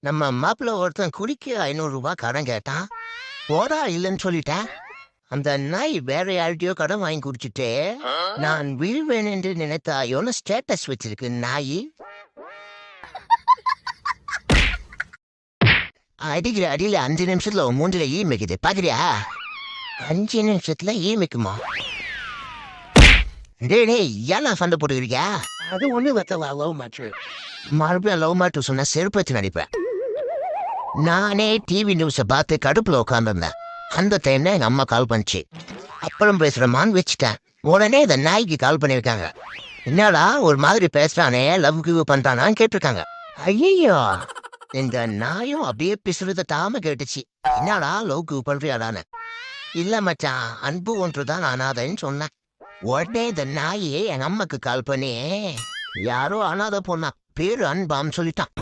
நம்ம மாப்பிள்ள ஒருத்தன் குடிக்க 500 ரூபாய் கடன் கேட்டான். போடா இல்லைன்னு சொல்லிட்டேன். அந்த நாய் வேற யார்கிட்டயோ கடன் வாங்கி குடிச்சிட்டு நான் வீழ்வேன் என்று நினைத்தாயோன்னு ஸ்டேட்டஸ் வச்சிருக்கு நாய். அடிக்கிற அடியில 5 நிமிஷத்துல உன் மூஞ்சில ஈ மிக்குது பாக்குறியா? 5 நிமிஷத்துல ஈ மிக்குமா? டேய் ஏன் சண்டை போட்டுக்கிறியா? அது ஒண்ணு வத்தவா லவ் மேட்ரு. மறுபடியும் லவ் மேட்ரு சொன்னா செருப்பத்தி நடிப்பேன். நானே டிவி நியூஸை பார்த்து கடுப்புல உட்காந்துருந்தேன். அந்த டைம்ல எங்க அம்மா கால் பண்ணிச்சு. அப்புறம் பேசுறமான்னு வச்சுட்டேன். உடனே இந்த நாய்க்கு கால் பண்ணியிருக்காங்க. என்னடா ஒரு மாதிரி பேசுறானே, லவ் கிவ் பண்றானான்னு கேட்டிருக்காங்க. ஐயோ இந்த நாயும் அப்படியே பிசுறத தாம கேட்டுச்சு. என்னடா லவ் கிவ் பண்றியாடான்னு. இல்ல மச்சான், அன்பு ஒன்றுதான் அனாதைன்னு சொன்னேன். உடனே இந்த நாயே எங்க அம்மாக்கு கால் பண்ணி யாரோ அனாதை பொண்ணா பேரு அன்பாம் சொல்லிட்டான்.